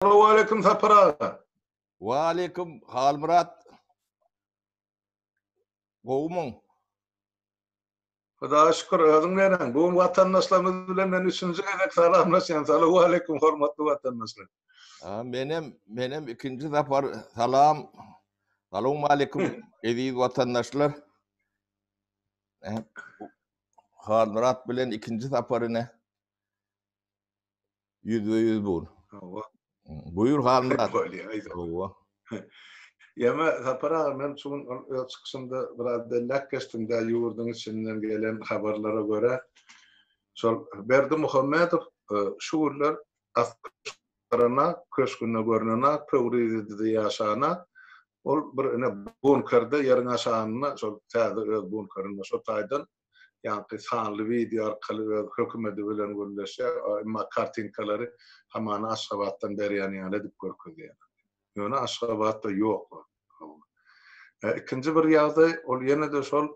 Assalamualaikum Sapar ağa. Waalaikum Halmurat. Goğumun. Hudağa şükür özüň bilen. Bu vatandaşlarymyz bilen men üçüncü gezek salamlaşýan. Assalamualaikum hormatly vatandaşlar. Benim ikinci safar salam. Salamu aleyküm aziz vatandaşlar. Halmurat bilen ikinci safarına %100 bul. Buyur Halmurat. Yeme Sapar ağa, men şuň çykşynda biraz dellek geçdim da ýurdun içinden gelen habarlara göre şol Berdi Muhammedow şuurlar askarana köşkünde görnana Pöwrizide ýaşana ol bir bunkerda ýerin aşanyna şol täze öz bunkeryna şo taýdan ýa-ni sanly video arkaly hökümeti bilen görleşe emma kartinkalary hamana Aşgabatdan berýän ýaly edip görkezýär. Ýöne Aşgabatda ýok. İkinci bir ýagdaý ol ýene de şol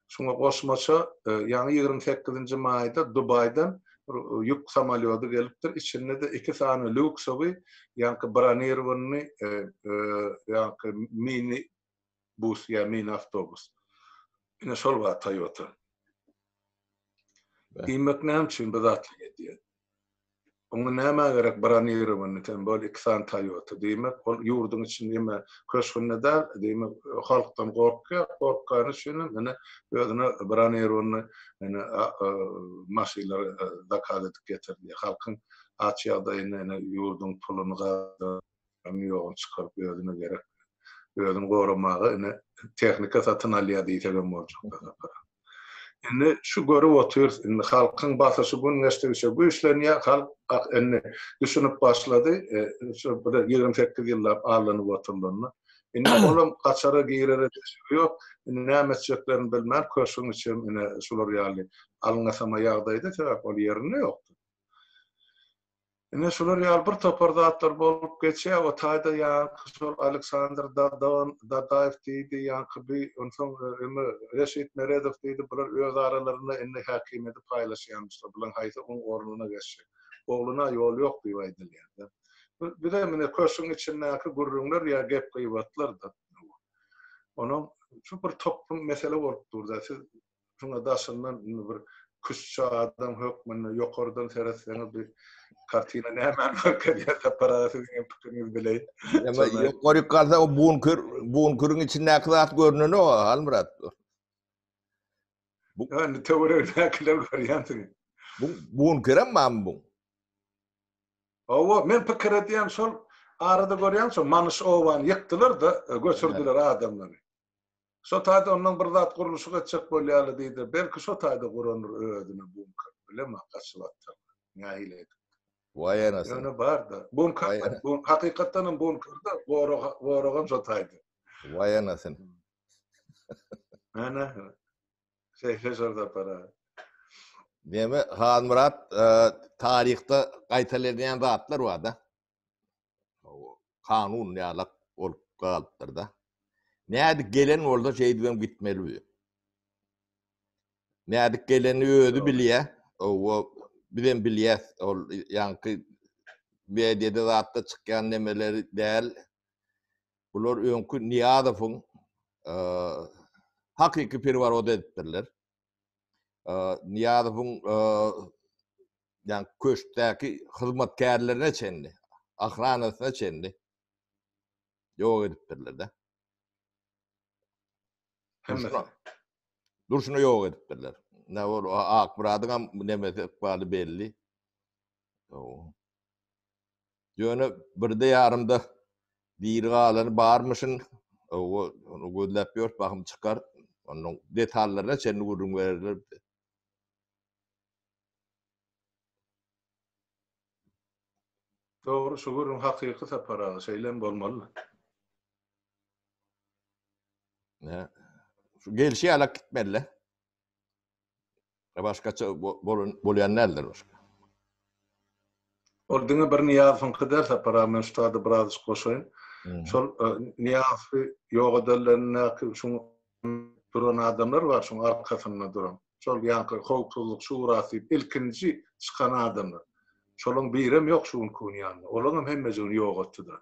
şuňa goşmaça ýa-ni 28-nji maýda Dubaýdan ýük samolýoty gelipdir. İçinde de iki sany lüksowy ýa-ni bronirowany ýa-ni mini bus ýa mini avtobus. Ine şol wa Toyota. Diýmek näme üçin bu zatly edýär? Onu näme gerek bronirowany tembol iki sany Toyota diýmek ol ýurdun içinde ýeme köşkünde de diýmek halkdan gorkany üçin mene özüne bronirowany mene maşynalar zakaz edip getirdi. Halkyň aç ýagdaýyna ýurdun puluny ýogun çykaryp özüne gerek özüni goramagy ine tehnika satyn alýar diýsegem boljak. Indi şu görüp oturýar, indi halkyň basyşy bun näşde bu işlerni halk indi düşünüp başlady. Şu 28 ýyllar alanyp oturlandy. Indi olam kaçara giýerere ýok. Indi näme etjeklerini bilmän köşüň için indi şular ýaly alňasama ýagdaýda sebäp ol ýerinde ýokdur. Indi şular ýaly bir topardatlar bolup geçýär. O taýda ýa-ni Aleksandr Dadaýew diýdi, ýa-ni onsoň Reşit Meredow diýdi. Bular öz aralaryna indi hakimiyeti paýlaşýanmyşlar. Bular haýsy oň ornuна geçýär. Ogluna ýol ýok diýip aýdylýar. Bir de mene köşüň içindäki gurrunlar ýa gep gyýbatlar da. Onuň şu bir toplum mesele bolup durdy. Siz şuňa daşyndan bir küçük adam hökmüni ýokardan seretseňiz bir kartina näme bakýar Sapar sizin pikiriniz bileýin. Ýokary kalsa o bunkeryň içindäki zat görneni o Halmurat. Yani teoriýakiler görýänsiň. Bunkerem bu. Owa men pikir edýän şol arada görýän şol Manış owan ýykdylar da göçürdüler adamlary. Şo taýda onuň bir zat gurulşy geçek bolýaly diýdi. Belki şo taýda guranır özüne bunker. Bilema gaçylatdyr. Nähile. Vay anasy. Ýöne bar da. Bunker, bu hakykatdan bunkerda goragan şo taýda. Vay anasy. Ana. Şeýle şorda para. Deme Halmurat tarihte gaýtalanýan zatlar bar da. Kanun ýalak bolup galypdyr da. Näde gelen orada şeýdibem gitmeli. Näde geleni özü bilýär. O bilen bilýär. Ol ýa-ni beýdede zatda çykýan nemeleri däl. Bular öňkü Niýazowyň hakyky perwarod edipdirler. Niýazowyň ýa-ni köşktäki hyzmatkarlarına çenli, ahranasyna çenli. Ýok edipdirler de. Durşuna ýok edipdirler. Ne bol akbaradyň nemesi ikbaly belli. Ýöne birde ýarymda diýri alany barmyşyn. Onu gözläp ýör, bakym çykar. Onuň detallaryna çenli gurrun berilip. Doğru, şu gurrun hakyky Sapar ağa şeýlen bolmaly. Ne? Şu gelşi alak gitmeli. Başkaça bolýan näler başka? Ol diňe bir Niýazowyň kadar Sapar ağa men şurada biraz goşaýyn. Şol Niýazowy ýok edilenäki şu duran adamlar bar, şoň arkasynda duran. Şol ýa-ni Howpsuzlyk şurasy ilkinji çykan adamlar. Şolun birem yok şuun kun ýanyna. Olaňam hemmejini ýok etdi.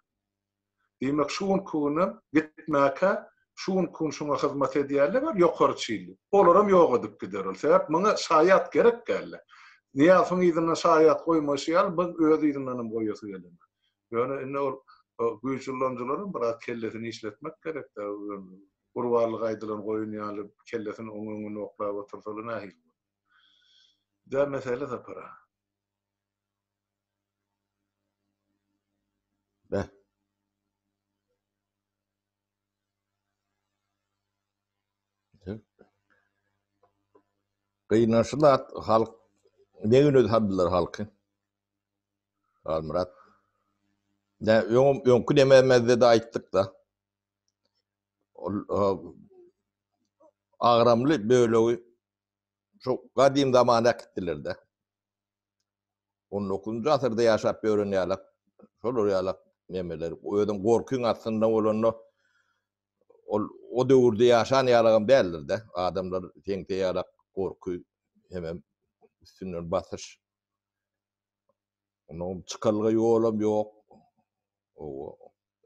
Diýmek şuun kuny gitmäke şuun kun şuňa hyzmat edýärler bar ýokary çyly. Olaram ýok edip gider. Sebäp muňa şaýat gerek geldi. Niýasyň ýzyna şaýat goýmaşýar, bu öz ýzynyň goýasy geldi. Ýöne indi ol güýçlenjelerin biraz kellesini işletmek gerek. Urwarlyk aýdylan goýun ýaly kellesini oňuňy oklap otursalar nähil. Da mesele de para. Beh. Gıynaşılar halk ne günü haddılar halkı. Almurat. Ne yonkun dememezde de ayttık da. Ağramlı böyle çok kadim zamana gittiler de. 19. asırda yaşap görün yalak. Şolur yalak memeler. O ödüm korkun aslında olanı o döwürde yaşan yalagam değerler de. Adamlar teňte yalak korku hemen üstünden basış. Onun çıkarlığı yoğulam yok. O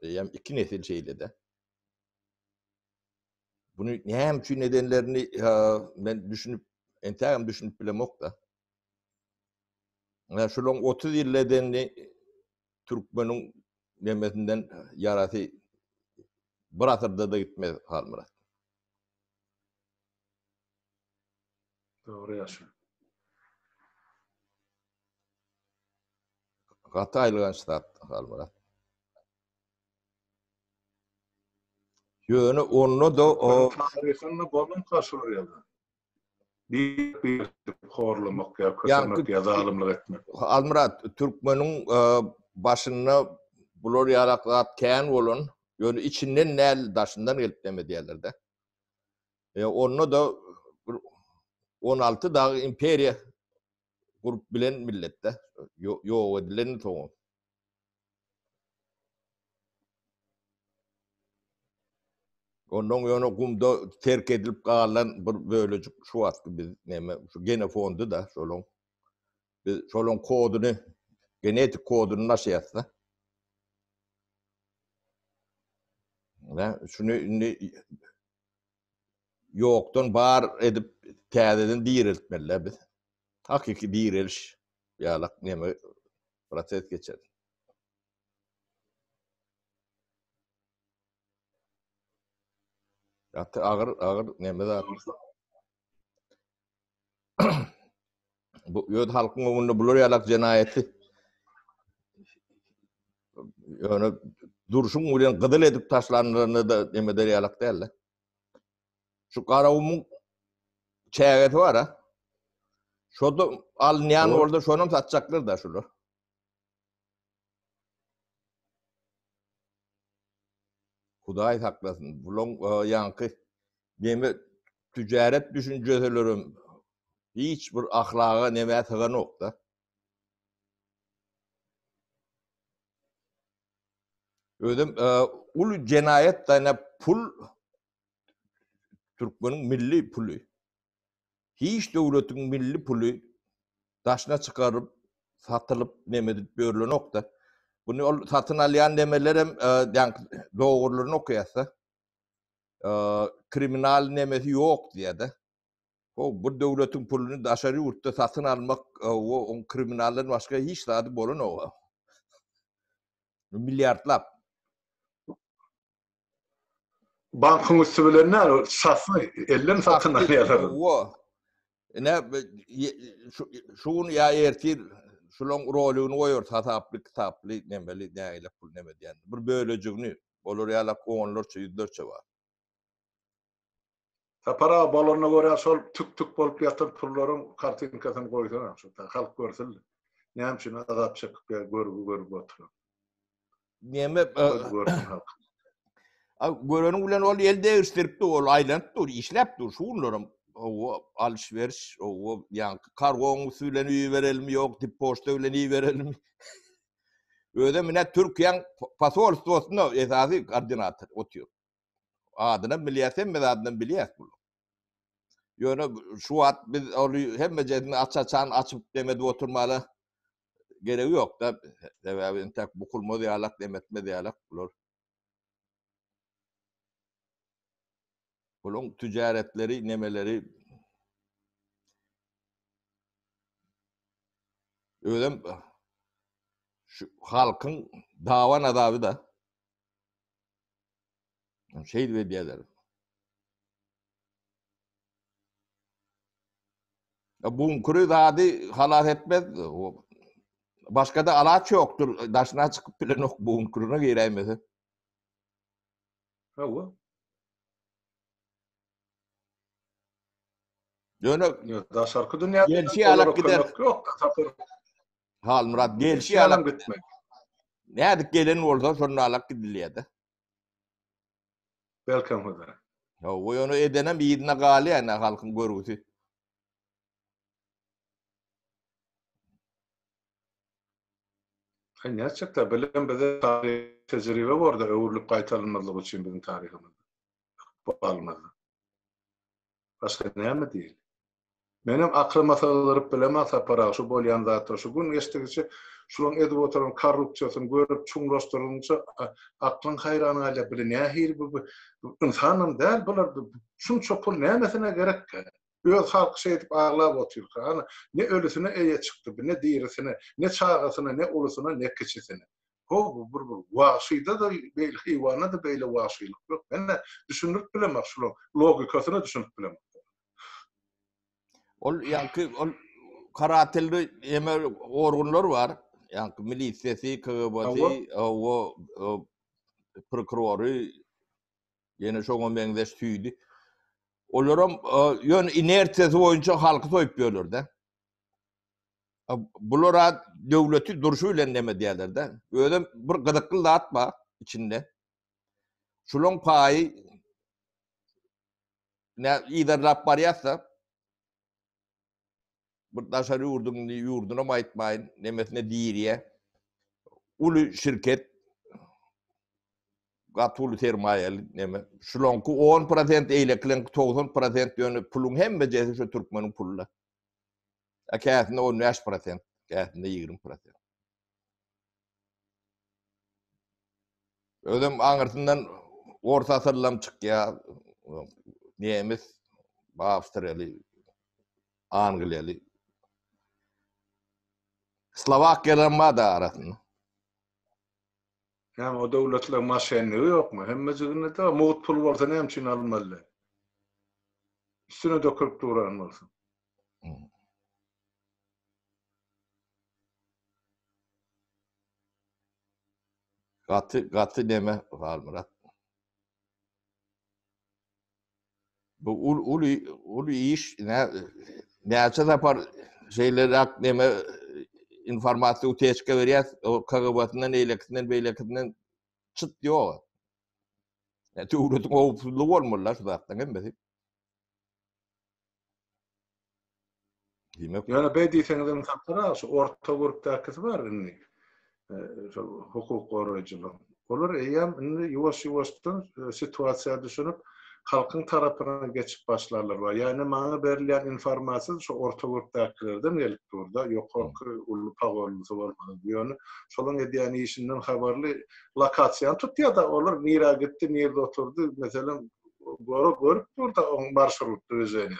hem iki nesil şeyle de. Bunu hem şu nedenlerini ben düşünüp bilemok da. Yani şunun 30 yıl nedenini Türkmen'in memletinden yaratı bırakırda da gitmez halmıra. Doğru yaşa. Hataylıgan stat halmıra. Yönü onu da o tarihini bolun karşılıyor. Bir horlamak ya, kösemek ya, zalimlik etmek. Almıra Türkmen'in başına bulur yaraklat keyan olun. Yönü içinden nel daşından gelip deme diyorlar da. Onu da 16 dağ imperiya grup bilen millette. Yo edilen toğun. Ondan yönü kumda terk edilip kalan bir böylecik şu attı biz neme şu gene fondu da şolun kodunu genetik kodunu nasıl yazsa. Ne şunu yoktan bar edip täzeden diriltmeliler biz. Hakiki diriliş yalak neme proses geçer. Hatta ağır neme de bu yöd halkın önünde bulur yalak cinayeti. Yani duruşun ulan gıdıl edip taşlanlarını da neme der yalak derler. Şu Karavum'un çeyreti var ha. Şoda alınyan orada şonum satacaklar da şunu. Huday saklasın. Bulun yankı neme ticaret düşüncelerim hiç bir ahlaga neme tıgan yok da. Ödüm ulu cenayet tane pul Türkmen'in milli pulu. Hiç devletin milli pulu taşına çıkarıp satılıp nemedip börlü nokta. Bunu satın alayan nemelerem doğrularını okuyasa kriminal nemesi yok diye de. Bu devletin pulunu dışarı yurtta satın almak o kriminallerin başka hiç tadı bolun o. Milyarlar. Bankın üstülerine satın, elden satın alıyorlar. O. Ne şun ya ertir şulun rolünü koyuyor tataplı nemeli neyle pul neme diyen. Bir böylecüğünü olur yalak onlarca yüzlerce var. Para balonuna göre sol tük bolup yatan pulların kartinkasını koysan halk görsün. Neyim şuna azap çekip görüp oturuyor. Neme görünün ulan ol elde istirip de ol aylant dur işlep dur şunlarım o alışveriş o yani kargon usulünü verelim yok tip posta usulünü verelim. Öyle mi Türkiye'nin pasaportunda esası koordinatör oturuyor. Adına milliyetin mi adına biliyet bu. Yani şu at biz hem mecedini açıp demedi oturmalı. gereği yok da sebäbini tek bukulma diýalak, demetme diýalak bular. Bulun tücaretleri, nemeleri ödem şu halkın dawan adabı da şey diýerler. Bunkuru zady halat etmez. Başka da alaç yoktur. Daşına çıkıp bilen ok bunkuruna gireýmese. Hawa. Ýöne Ya da şarkı dünyada gelşi alak gider. yok. Hal Murat gelşi Gelşi alam alak. gitmek. Nädik gelen bolsa şonu alak gidilýärdi. Belkem hıda. Ya o ýöne edenem ýydyna galy ýa halkyň görgüsü. Gerçekten bilen bize tarih tecrübe vardı. Öwürlük gaýtalmalyk üçin bizim tarihimiz. Bu almadı. Başka näme diýil? Menem aklyma sığdyryp bilemez apara şu bolýan zatlar şu gün geçdikçe şuň edip oturan korrupsiýasyny görüp çuňlaşdyrynça aklyň haýrany alyp bilen nähir bu insanym däl bular şunça pul nämetine gerek? Öz halk şey edip ağlap otur. Ne ölüsüne eýe çykdy, ne diýerisine, ne çağasyna, ne ulusuna, ne kiçisine. Bu waşyda da beýle hywana da beýle waşylyk ýok. Menne düşünüp bilemek şuň logikasyny düşünüp bilemek. Ol ýanky ol karatelli eme orgunlar var. Ýanky milisiýasy, KGB-si, o prokurory ýene şoňa meňdeş tüýdi. Olaram ýön inersiýasy boýunça halky soýup ýörler-de. Bulara döwleti durşy bilen neme diýerler-de. Ödem bir gyzykly zat bar içinde. Şunyň paýy ýa-da barýarsa bir daşary ýurduna maýtmaýyn, nemesine diýirýe. Uly şirket gatul sermaýeli neme. Şulanky 10% eýleklen 90% ýöne pulun hemme jesi şu türkmeniň pullar. Käsinde 15%, käsinde 20%. Ödem aňyrsyndan orta asyrlam çykýar. Nemis, Awstriýaly, Angliýaly, Slowakiýalar da arasynda. Yani o devletler maşenliği yok mu? Hem meclisinde de muğut pul varsa ne için almalı? Üstüne döküp duranmalısın. Gatı deme var Murat. Bu ulu iş näçe tapar şeyler deme informasiýa teşke berýär, o KGB-sinden, eýlekinden, beýlekinden çıt ýok. Döwletiň owpuzlygy bolmalylar şu zatdan hemmesi. Diýmek. Yani beýdiýseňiz insanlara şu orta grupdaky var indi. Hukuk goraýjylar. Olar eýem indi ýuwaş-ýuwaşdan situasiýa düşünüp halkyň tarapyna geçip başlarlar. Yani maňa berilýän informasiýa şu orta grupdakylardan gelip durda, ýokarky uly pagorlysy bolmaly diýeni. Şolaň edýän işinden habarly lokasiýany tutýar da olar nira gitdi, nirde oturdy, meselem görüp durda oň marşrutdy özüne.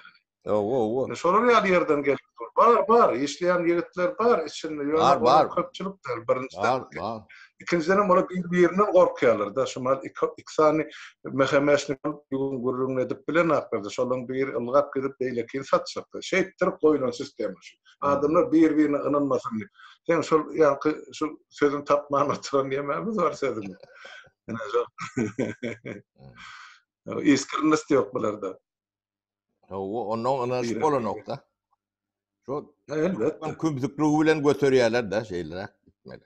Şolar ýaly ýerden gelip dur. Bar, işleýän ýigitler bar, içinde ýöne köpçülikler birinçiden. Bar. İkinciden ola bir-birinden gorkýarlar da. Şumal iksany mehemeşni gurrun edip bilen akbarda. Şolaň bir ılgap gidip beýlekin satşapdy. Şeýtdirip goýulan sistem şu. Adamlar bir-birine ynanmasyn diýip. Sen şol ýanky şu sözün tapmany oturan ýememiz bar sözüm. Ene şol. Iskirnist ýok bularda. Onun anasy bolanokda. Şu elbetde kübzüklüğü bilen götürýärler da şeýlere gitmeli.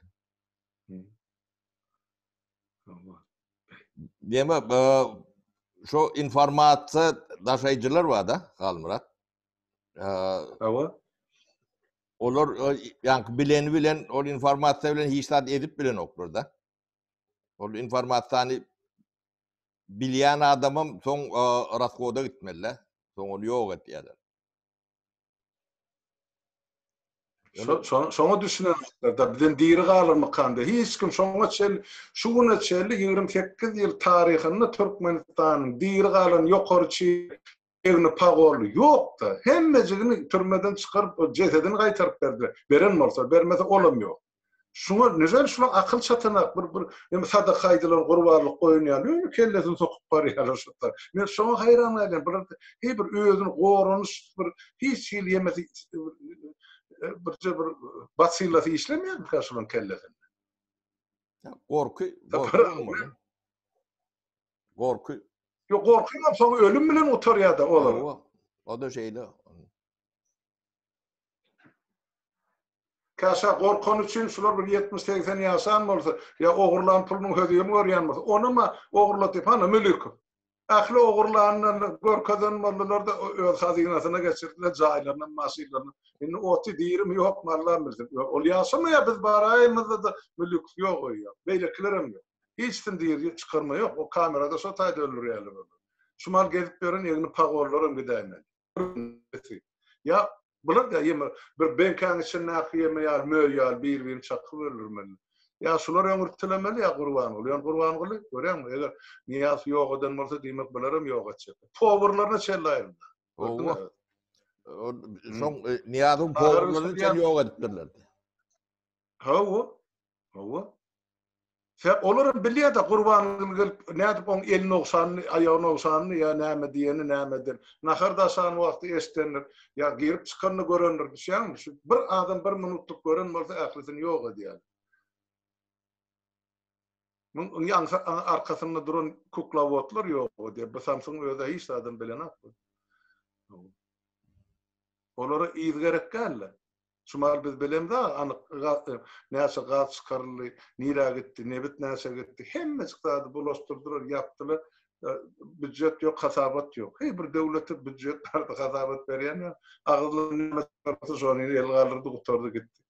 Deme şu informasiýa daşaýjylar bar da, Halmurat. Olar ýanky bilen ol informasiýa bilen hiçlat edip bilen oklar da. Ol informasiýany bilýän adamym soň raskoda gitmeliler. Soň ol ýok etýärler. Şoňa düşünenler da bizden diri galarmykanda hiç kim şoňa çel şuna çelli 28 ýyl taryhyny Türkmenistanyň diri galan ýokarçy evini pagorlu ýok da hemmejigini türmeden çykaryp o cesedini gaýtaryp berdiler. Beren bolsa bermese olam ýok. Şuna nezel şuna akıl çatanak bir hem sadaka aýdylan gurbarlyk goýunýar, kellesini sokup barýarlar şutlar. Men şoňa hayran bolýan. Bir özüni gorunuş bir hiç ýyl ýemesi bir basylaty işlemeýän kaşylan kellesini. Gorky. Gorky. Ýok gorkynam soň ölüm bilen oturýar da olar. O da şeýle. Kaşa gorkan üçin şular bir 70-80 ýaşan bolsa, ya ogurlan puluny hödýemi görýän bolsa, onuma ogurlatyp hana mülük. Ahli ogurlandan gorkadan bollar da öz hazinasyna geçirdiler, jaýlaryna, maşylaryna. Indi oty diýirim ýok, mallar bildim. Ol ýaşamy ya biz baraýmyzda da mülük ýok ýa. Beýleklerim ýok. Hiçden diýir çykarma ýok. O kamerada şo taýda öldürýärler. Şumal gelip beren ýegini pagorlarym gidäýmen. Ya bular da ýeme bir benkan içinde akyýmy ýa möýýal bir çakyp ölürmen. Ya şular öňürtilemeli ya gurban ol. Ýa gurban goly görýärmi? Eger niyaz ýok eden bolsa diýmek bilerim ýok etjek. Powerlaryna çellaýar. Soň niýazyň powerlaryny çel ýok edipdirler. Hawa. Olaryň bilýär da gurban gelip nädip oň elini okşanyny, aýagyny okşanyny ýa näme diýeni nämedir. Naharda şan wagty eşdenler, ýa girip çykanyny görenler düşýärmi? Bir adam 1 minutlyk gören bolsa ählisini ýok edýär. Mun ýa arkasynda duran kuklavotlar ýok diýip, bu Samsung öýde hiç adam bilen akdy. Olara iýit gerek geldi. Şumal biz bilemde anyk näçe gaz çykarly, nira gitdi, nebit näçe gitdi. Hemme çykdy, bulaşdyrdylar, ýapdylar. Büdjet ýok, hasabat ýok. Bir döwlete büdjet bardy, hasabat berýän, agyzly näme şonu el galyrdy, gutardy gitdi.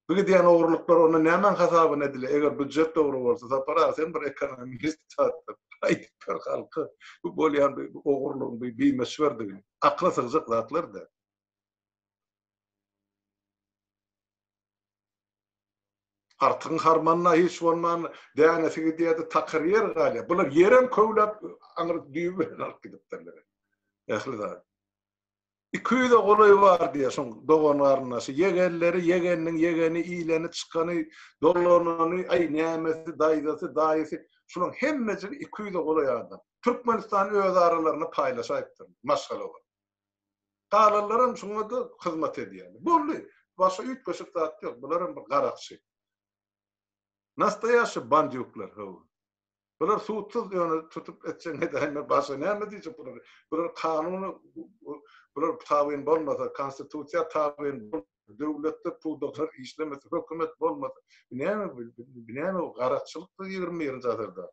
Bu diýen ogurluklar ona nämen hasabyny edile? Eger büdjet dogry bolsa, tapara sen bir ekonomist tatdy. Aýdyp halky bu bolýan ogurlygyň bir meşwerdi. Akla sygjak zatlar da. Artyň harmanna hiç bolman dänesigi diýdi takrir galy. Bular ýerem köwlep aňyr düýbe alyp gidipdirler. Ähli 200 goloy bar diýe şoň doganlaryna ýegenleri ýegenniň ýegeni iýleni çykany dollanyny ay nämesi daýdasy şoň hemmesi 200 goloy adam. Türkmenistan öz aralaryny paýlaşaýdyr. Maşgala bar. Galanlarym şoňa da hyzmat edýär. Boldy. Başga üç köşek zat ýok. Bularym bir garakçy. Nastoyaşy bandyuklar hawa. Bular suutsuz ýöne tutup etjek näme başga näme diýip bular. Bular kanuny bular tabyn bolmasa, konstitusiýa tabyn döwletde puldaklar işlemesi, hökümet bolmasa, näme garakçylykdy 21-nji asyrda.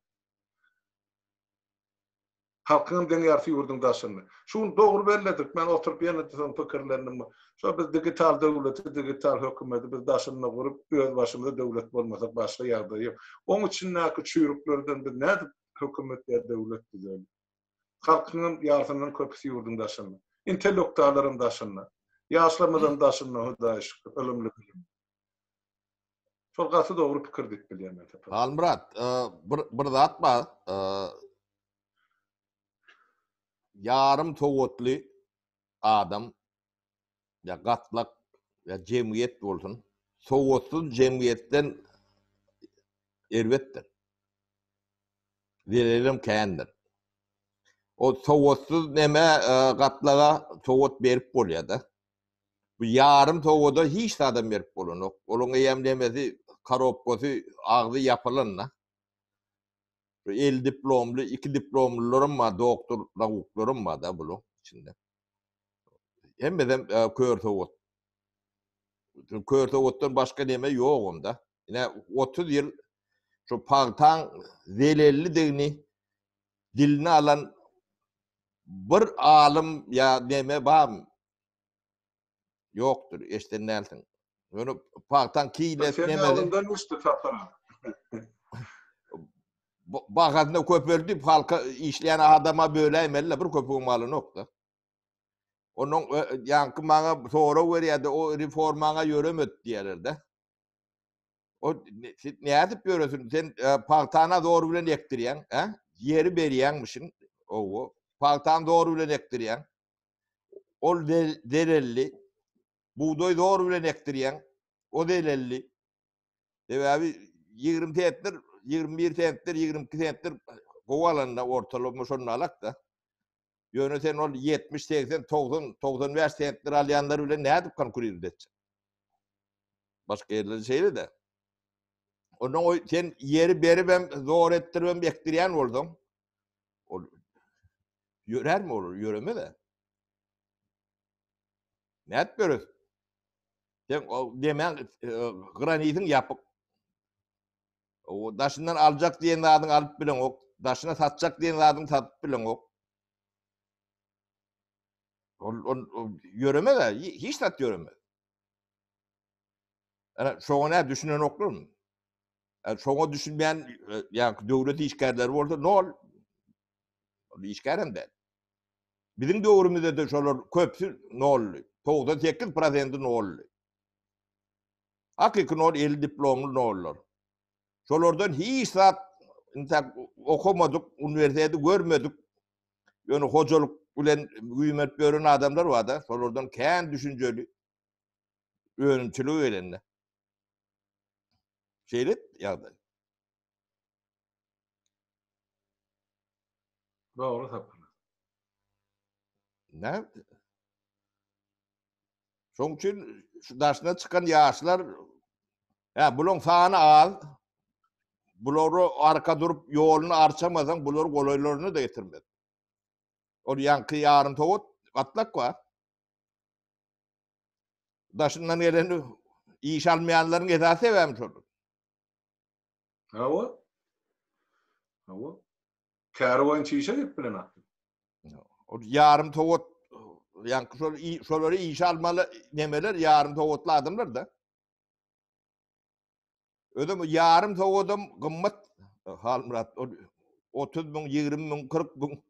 Halkyň deňýärsi ýurdun daşyny. Şunu dogry belledik. Men oturup ýene pikirlendim. Şo biz digital döwleti, digital hökümeti biz daşyny gurup öz başymyza döwlet bolmasak başga ýagda ýok. Oň üçin näki çüýrüklerden biz nädip hökümet ýa döwlet diýelim. Halkyň ýardynyň köpüsi ýurdun daşyny. İntellektuallaryň daşyny. Ýaşlamadan daşyny hudaýyş ölümli bilim. Şol gasy dogry pikir diýip bilýän. Almurat, bir zat bar. Yarım togotly adam ya gatlak ya jemgyýet bolsun. Sogotsuz jemgyýetden erwetdir. Dilerim kändir. O sogotsuz näme gatlaga sogot berip bolýar da. Bu yarım togoda hiç adam berip bolanok. Olaňa ýem demesi karopkasy agzy ýapylanna. El diplomlu, 2 diplomlularım var, doktorlarım var da bunun içinde. Hem de kör togot. Kör togotdan başka neme yok onda. Yine 30 yıl şu paltan zelelli degini dilini alan bir alim ya neme var mı? Yoktur. İşte nelsin. Onu paltan kiyle nemedi. Bakadına köpürdüp halka işleyen adama böyle emelle bir köpüğün malı nokta. Onun yankı maňa sonra berýärdi, o reformaňa ýöremet diýerler-de. O nädip ýöresin? Sen paýtana doğru bilen ekdirýän, he? Ýeri berýänmişin, owo. Paýtan doğru bilen ekdirýän. Ol derelli. Buğday doğru bilen ekdirýän. O delelli. Debabi 20 tentler, 21 tentler, 22 tentler gowalanna ortalama şonu alak da. Ýöne sen ol 70, 80, 95 tentler alýanlar bilen nädip konkurir edetjek? Başga ýerlerde şeýle de. Onun sen yeri berip hem zor ettirip hem ekdirýän boldum. Ol ýörer mi olur? Ýöreme de. Nädip ýörer? Sen demen granitin ýapyp o daşyndan aljak diýen zadyň alyp bilen ok, daşyna satjak diýen zadyň satyp bilen ok. Ol ýöreme de, hiç tat ýöreme. Ana şoňa düşünen oklarmy? Şoňa düşünmeýän ýa-ni döwlet işgärleri bolsa nol? İşgärem de. Bizim döwrümizde de şolar köpsü nol. 98% nol. Hakyky nol 50 diplomly nollar. Şolardan hiç zat okumadyk, üniversitede görmedik. Ýöne hojalyk bilen güýmet beren adamlar bar da, şolardan kän düşünjeli, öňçülük edenler. Şeýle ýagdaý. Doğru tapyny. Ne? Şoň üçin şu daşyna çykan ýaşlar, bulan sany az. Bulary arka durup ýoluny arçamasaň bular golaýlaryny da getirmez. Ol ýanky ýarym towut atlak bar. Daşyndan geleni iş almaýanlaryň esasy sebäbi şol. Hawa. Kerwan çyşa gep bilen atdy. Ol ýarym towut ýanky şolary iş almaly nemeler ýarym towutly adamlar da. Ödüm ýarym towudum gymmat Halmurat 30.000, 20.000, 40.000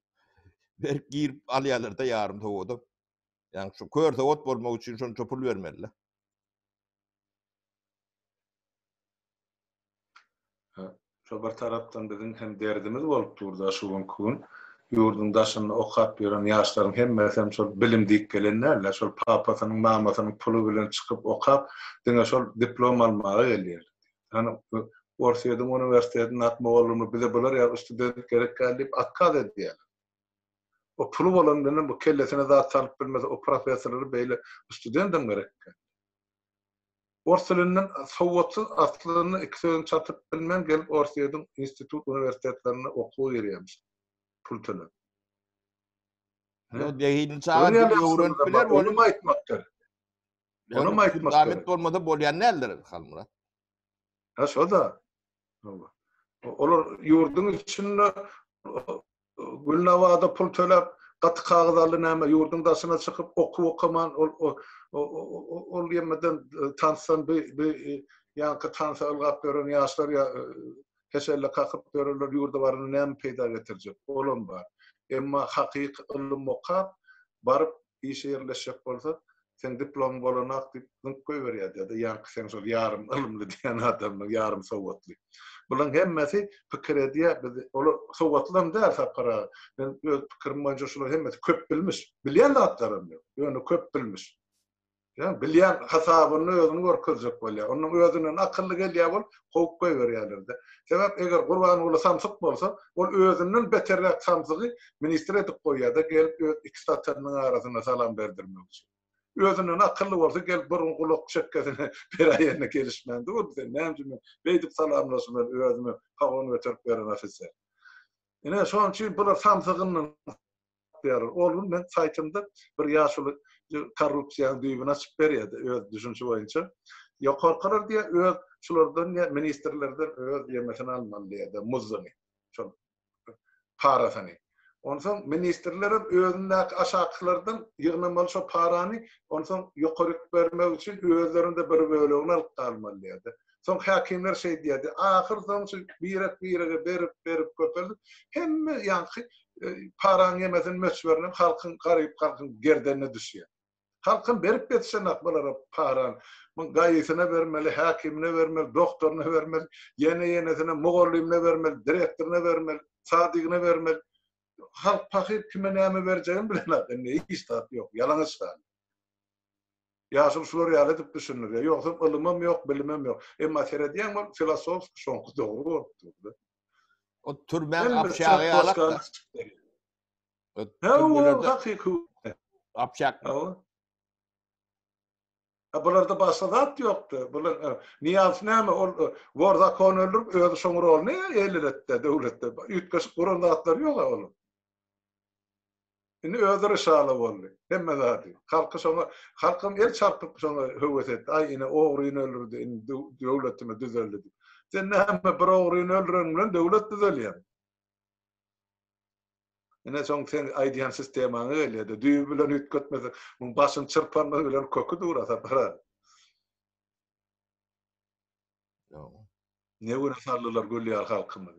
berk girip alýarlar da ýarym towudum. Yani şu kör towut bolmak üçin şonu çöpül bermeliler. Şo bir tarapdan bizim hem derdimiz bolup durda şu gün ýurdun daşyny okap ýören ýaşlaryň hemmesi hem şol bilim diýip gelenler, şol papasynyň, mamasynyň puly bilen çykyp okap, diňe şol diplom almagy gelýär. Hani Orsiýadyň uniwersitetiň atma bolumy bize bular ýa student gerek gelip akkad edýär. O puly bolandan bu kellesine zat salyp bilmez, o professorlary beýle studentim gerek. Orsylynyň sowatsyz aslyny ikisini çatyp bilmem gelip Orsiýadyň institut uniwersitetlerine okuwy berýärmiş. Pul төлep. Ýa deýin çağa öwrenip biler onu aýtmak gerek. Onu aýtmak gerek. Ahmet bolmasa bolýan näler Halmurat? Ha şo da. Olar ýurdun içinde Gülnawada pul төлep gaty kagızaly näme ýurdun daşyna çykyp okuman ol ýemeden tansan bir ýanky tansa ılgap beren ýaşlar ýa keselle kakyp bererler ýurda barany näme peýda getirjek olam bar. Emma hakyky ilim okap baryp iş ýerleşjek bolsa sen diplom bolanak diýip goýberýär ýa-da ýanky sen şol ýarym ilmli diýen adamlar ýarym sowatly. Bulan hemmesi pikir edýär, biz olar sowatlan däl sapara. Ben öz pikirim boýunça şolar hemmesi köp bilmiş. Bilýän zatlarym ýok. Ýöne köp bilmiş. Yani bilýän hasabyny özüni görkezjek bolýar. Onuň özünden akylly gelýär bol, howp goýberýärler-de. Sebäp eger Gurban uly samsyk bolsa, ol özünden beterrek samsygy ministr edip goýýar-da, gelip öz iki satyrnyň arasyna salam berdirmek üçin. Özünden akylly bolsa gelip bir gulak şekkesine beraýerine gelişmendi. O bize näme beýdip salamlaşyp özüme hawany götürüp beren ofisier. Ine şoň üçin bular samsygynyň berýär. Olun men saýtymda bir ýaşuly korrupsiýa düýbüne açyp berýärdi öz düşünçe boýunça. Ýokarkylar diýe öz şulardan ýa ministrlerden öz ýemesini almaly diýdi, muzyny. Şol parasyny. Onsoň ministrler özündäki aşakylardan ýygnamaly şo parany onsoň ýokaryk bermek üçin özlerinde bir bölegini alyp galmaly diýdi. Son hakimler şey diýdi. Ahyrdan birek berip köpeldi. Hemme ýanky paran ýemeden möçberlen halkyň garyp halkyň gerdenine düşýär. Halkın berip betsen akbalara paran, gaýysyna vermeli, hakimine vermeli, doktoruna vermeli, yenesine, mugollimine vermeli, direktoruna vermeli, sadigine vermeli. Halk pakir kime näme berjegini bilen ne istat yok, yalan istat. Ýaşyl şular ýaly edip düşünür. Ýoksa ilmim yok, bilimim yok. Emma terediýän bol filosof şoňky dogry bolupdy. O türben apşagy alak da. Ha, hakyky. Apşak. Bularda başga zat ýokdy. Bular niýaz näme ol gorda kon öldürüp öýde şoňur ol ne elletde, döwletde. Ýetgeş guran zatlar ýok oğlum. Indi öýdür şaly boldy. Hemme zady. Halky şoňa, halkym el çarpyp şoňa höwet etdi. Ay ine ogryny öldürdi, indi döwletime düzeldi. Sen näme bir ogryny öldüren bilen döwlet düzelýär. Ine soň sen aýdýan sistemaňy elýärdi. Düýü bilen ütgetmese, muň başyn çyrpan bilen kökü durata bara. Ne güne sarlylar gölýär halkymy.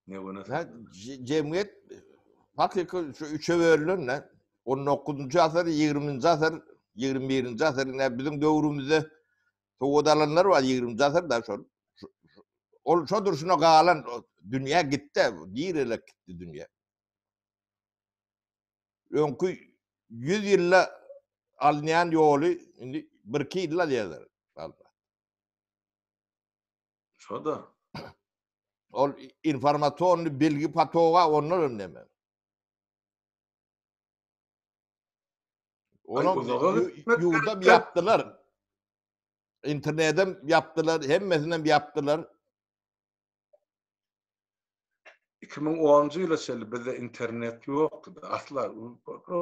Ne güne. Cemiyet hakyky şu üçe bölünýär. 19-njy asar, 20-nji asar, 21-nji asar bizim döwrümizde towadalanlar var 20-nji asarda şol. Ol şo durşuna galan dünýä gitdi, direlek gitdi dünýä. Öňkü 100 ýylla alnýan ýoly indi 1-2 ýylla diýerler. Şoda. Ol informasiýony bilgi patoga onlar önneme. Onu ýurda yaptılar. İnternetten yaptılar, hemmesinden yaptılar. 2010-njy ýyla şeli bizde internet ýokdy. Asla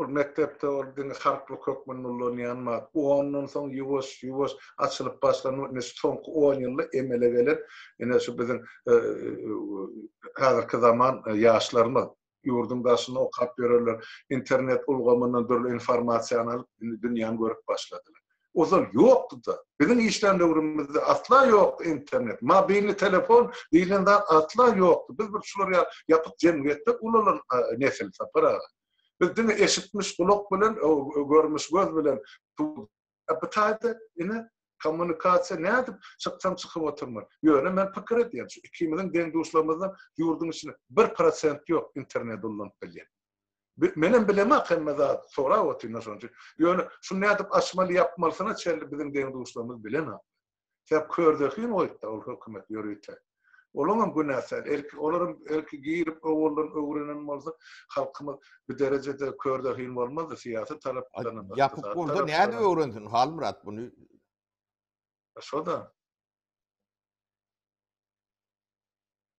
mektepde ordyň harply kökmenleri ýanma. Ondan soň ýuwaş açylyp başlanyp soňky 10 ýylda emele gelen ene şu bizim hazırky zaman ýaşlarymyz ýurdun başyna okap bererler. İnternet ulgamyndan dürli informasiýany alyp dünýäni görüp başladylar. O zaman yoktu da. Bizim işlem dövrümüzde asla yok internet. Mobilni telefon diýilende asla yoktu. Biz bir şular yapıp cemiyette ulalan nesil sapara. Biz dini eşitmiş kulak bilen, görmüş göz bilen appetite ine kommunikasiýa nädip çıkyp oturmak. Ýöne men pikir edýän. Şu ikimiziň deň dostlarymyzdan ýurdun içinde 1% ýok internet ulanyp bilýän. Menem bilemek hemmede sonra otyna şonçu. Ýöne şu nädip açmaly yapmalysyna çelli bizim deň dostlarymyz bilemek. Täp kördäkin oýtda ol hökümet ýörüýär. Olaram bu näsel olaram elki girip owuldan öwrenen bolsa halkymyz bir derejede kördäkin bolmaz da siýasat taraplaryndan. Yapyp bolsa näde öwrensin Halmurat bunu? Şoda.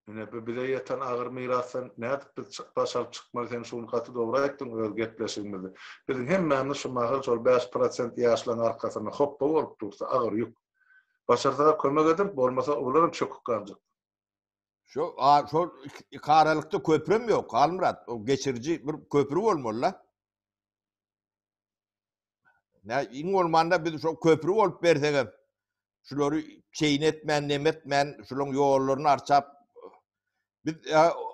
Ine bidaýatan agyr mirasdan nädip başalyp çykmaly sen şunu gaty dogry aýtdyň özgetleşigimizi. Bizim hemmemiz şu mahyl şol 5% ýaşlaryň arkasyna hoppa bolup dursa agyr ýük. Başarsa kömek edip bolmasa olaryň çöküp galjak. Şu karalykda köprüm ýok Halmurat. O geçirji bir köprü bolmaly. Nä iň bolmanda biz şu köprü bolup bersek, şulary çeýnetmän, nemetmän, şularyň ýollaryny arçap biz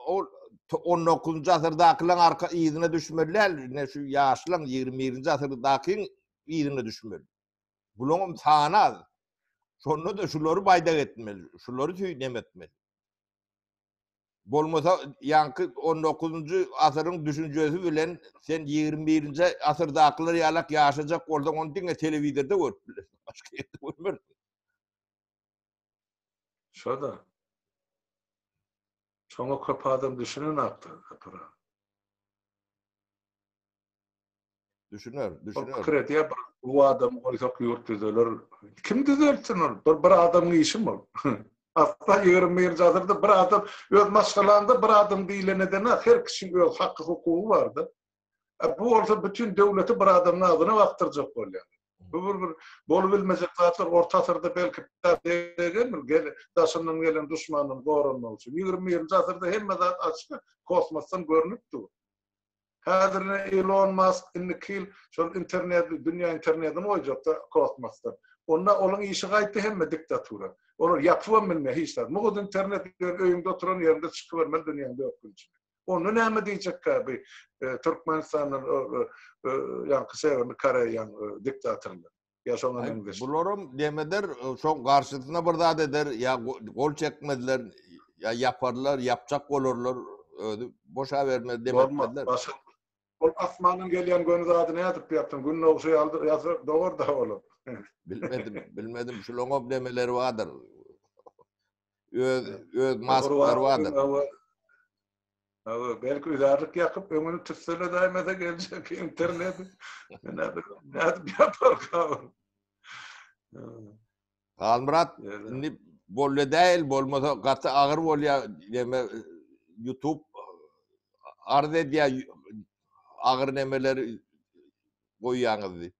o 19-njy asyrdakylaryň arka ýygyna düşmeliler, ne şu ýaşlaryň 21-nji asyrdakyň ýygyna düşmeli. Bularym sana şonu da şulary baýda etmeli, şulary tüýnemetmeli. Bolmasa ýanky 19-njy asyryň düşünjesi bilen sen 21-nji asyrdakylar ýalak ýaşajak bolsaň onu diňe telewizorda görüp bilersin. Başga ýerde görmersin. Şoda. Çoğu köp adam düşünün aktı. Düşünür. Krediye bu adam olacak yurt düzelir. Kim düzeltsin onu? Bir adamın işi mi? Asla 20 asırda bir adam öz maşgalanda bir adam değil nedeni her kişinin öz hakkı hukuku vardı. Bu olsa bütün devleti bir adamın adına baktıracak oluyor. Bu bol bilmezek zatlar orta asırda belki gel daşından gelen düşmanın korunma için 20 asırda hemme zat açık kosmosdan görünüp dur. Hazırda Elon Musk indikil şu internet dünya internetini oyacak da kosmosdan. Onda olan işi gaýtdy hemme diktatura. Olar yapıwan bilme hiç de. Muğud internet öýünde oturan yerinde çıkıvermel dünýäde öpünç. Onu näme diýjek käbi Türkmenistanyň ýa-ni Severni Koreýanyň diktatorlar. Ýaşanan Ay, bularım demeder, son karşısına bir zat eder, ya gol çekmediler, ya yaparlar, yapacak olurlar, boşa vermez demediler. Ol asmanın gelýän göni zady nädip ýapdym? Günni oňşy aldyr, ýazar dogry da bolar. Bilmedim, şu loňop demeleri vardır. Öz masklar vardır. Belki üdarlık yakıp ömünü tutsana daimede gelecek internet. Nädip ýapar kavun. Almurat, bolle değil, bolmasa katı ağır bolya, deme YouTube arz ediyor ağır nemeleri koyuyanızdı.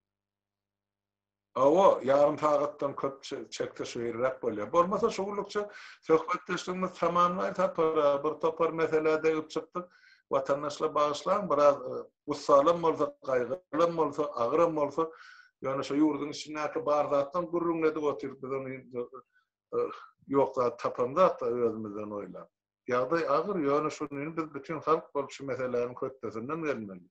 Awa yarım tagatdan köp çekte şeýrek bolýar. Bolmasa şuglukça söhbetleşdigimiz tamamlaýar tapar, bir topar meselede ýetjekdik. Watandaşlar bağışlan, biraz ussalym bolsa, gaýgylym bolsa, agyrym bolsa, ýani şu ýurdun içindäki bar zatdan gurrunlady oturup bizden ýoksa tapanda da özümizden oýlap. Ýagdaý agyr, ýani şunu biz bütün halk bolup şu meselelerin köktesinden gelmeli.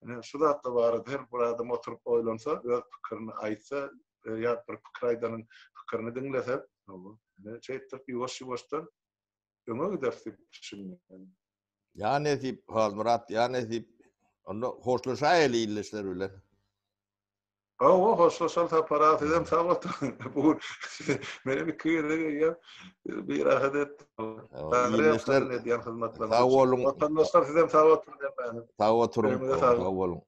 Yani şu da var, her bir adam oturup oylansa, öz pikirini aýtsa, ýa bir pikir aýdanyň pikirini diňlese, ne çeýtdik ýuwaş-ýuwaşdan öňe giderdik düşünýän. Ya nesip Murat, ya nesip. Onu hoşlaşa işler öyle. O hoşlaşal taparat edem tabat. Bu meni bir kıyırdı ya. Bir adet. İşler ne diyen hizmetler. Sağ olun. Vatandaşlar sizem tabat edem. Sağ oturun. Sağ olun.